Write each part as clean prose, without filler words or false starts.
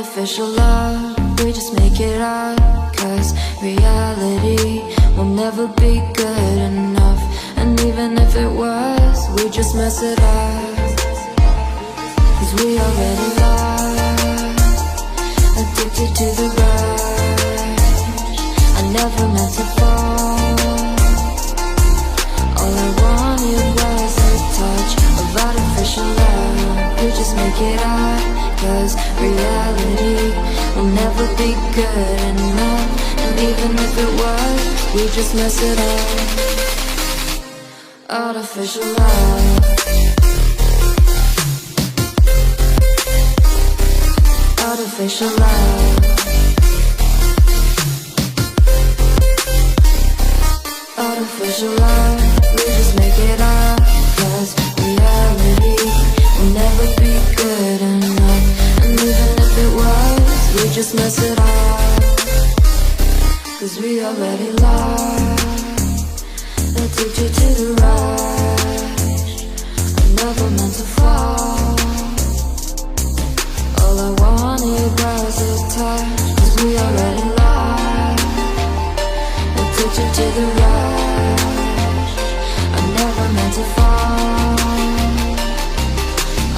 Artificial love, we just make it up, 'cause reality will never be good enough. And even if it was, we just mess it up, 'cause we already lost, addicted to the rush. I never meant to fall. All I wanted was a touch of artificial love. We just make it up, 'cause reality will never be good enough. And even if it was, we just mess it up. Artificial love. Artificial love. Artificial love. We just make it up, 'cause reality will never be good enough. And even if it was, we just mess it up, 'cause we already lost, addicted to the rush. I never meant to fall. All I wanted was a touch, 'cause we already lost, addicted to the rush. I never meant to fall.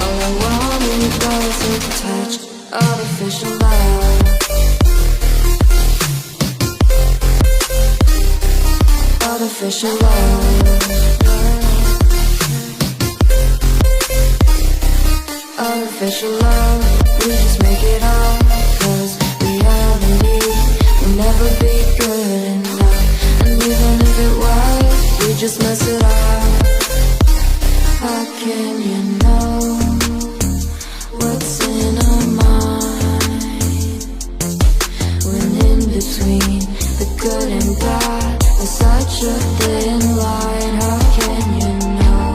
All I wanted was a touch, artificial love. Artificial love. Artificial love. We just make it up, 'cause reality will never be good enough. And even if it was, we just mess it up. How can you know what's in our mind, when in between the good and bad there's such a thin line? How can you know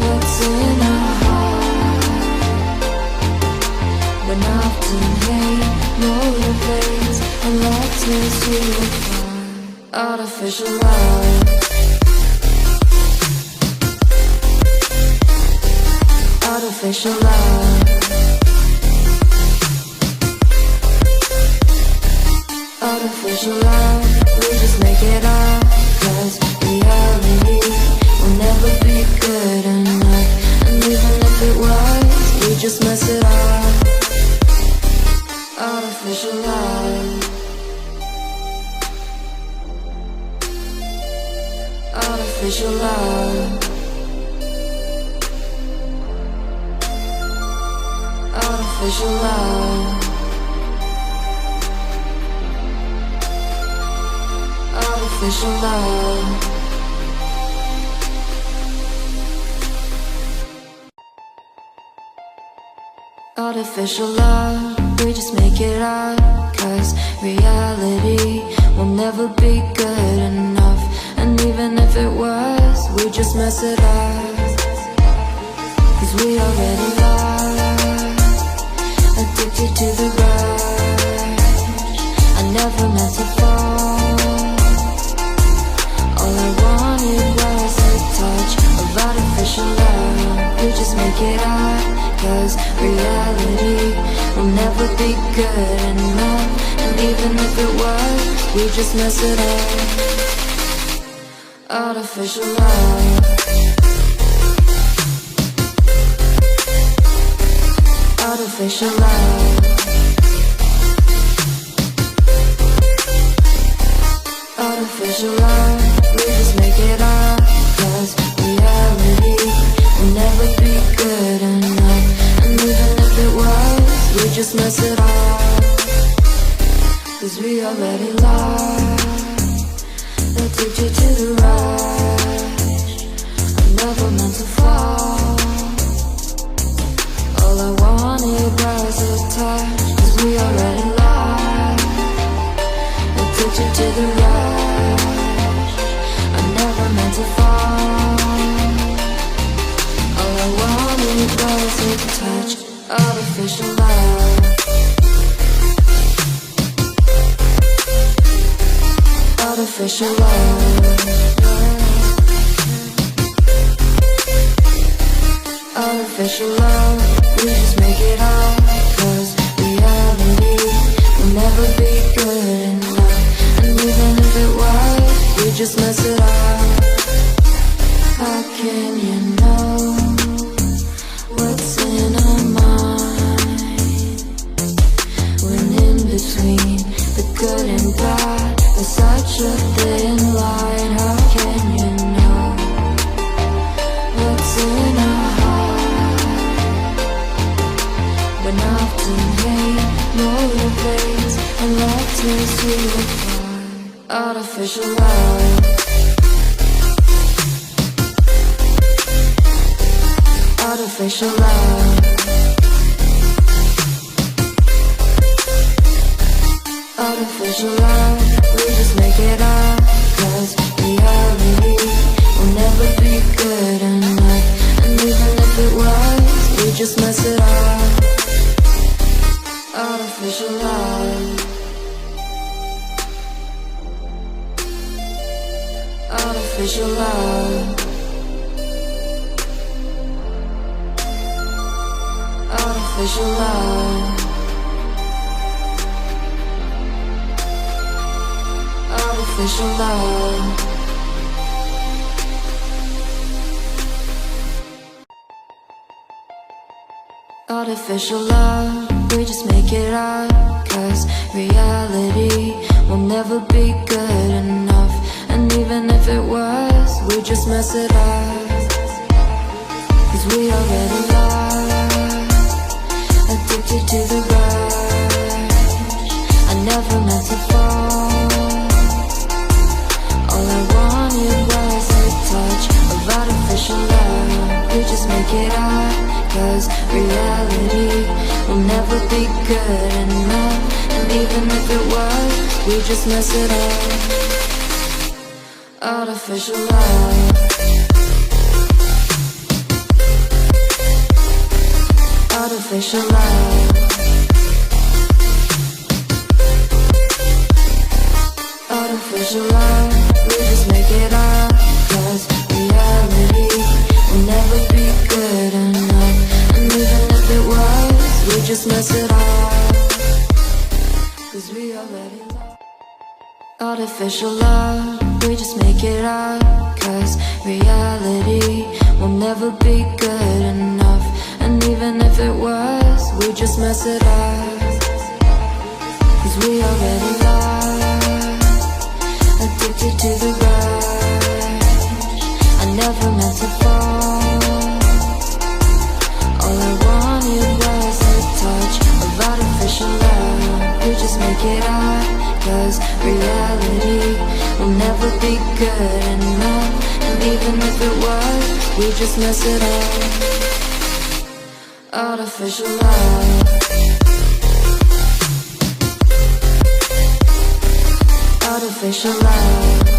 what's in our heart, when often hate motivates and love tears you apart? Artificial love. Artificial love. Artificial love. We just make it up, 'cause reality will never be good enough. And even if it was, we just mess it up. Artificial love. Artificial love. Artificial love. Artificial love. Artificial love. We just make it up, 'cause reality will never be good enough. And even if it was, we just mess it up, 'cause we already lost, addicted to the rush. I never meant to fall. All I wanted was a touch of artificial love. We just make it up, 'cause reality will never be good enough. And even if it was, we just mess it up. Artificial love. Artificial love. Artificial love. We just make it up, 'cause reality will never be good enough. And even if it was, we just mess it up, 'cause we already lost, addicted to the rush. I never meant to fall. All I wanted was a touch, 'cause we already lost, addicted to the rush. I never meant to fall. All I wanted was a touch, artificial love. Artificial love. Artificial love. We just make it up, 'cause God, there's such a thin line. How can you know what's in our heart? When often hate motivates and love tears you apart. Artificial love. Artificial love. Artificial love, we just make it up, 'cause reality will never be good enough. And even if it was, we just mess it up. Artificial love. Artificial love. Artificial love. Artificial love. Artificial love, we just make it up, 'cause reality will never be good enough. And even if it was, we just mess it up. 'Cause we already lost, addicted to the rush. I never meant to fall. All I wanted was a touch of artificial love. We just make it up, 'cause reality will never be good enough. And even if it was, we just mess it up. Artificial love. Artificial love. Artificial love, we just make it up, 'cause reality will never be good enough. And even if it was, we just mess it up, 'cause we already lost. Artificial love, we just make it up, 'cause reality will never be good enough. And even if it was, we just mess it up, 'cause we already lost, addicted to the rush. I never meant to fall. All I wanted was a touch of artificial love. We just make it up, 'cause reality will never be good enough. And even if it was, we just mess it up. Artificial love. Artificial love.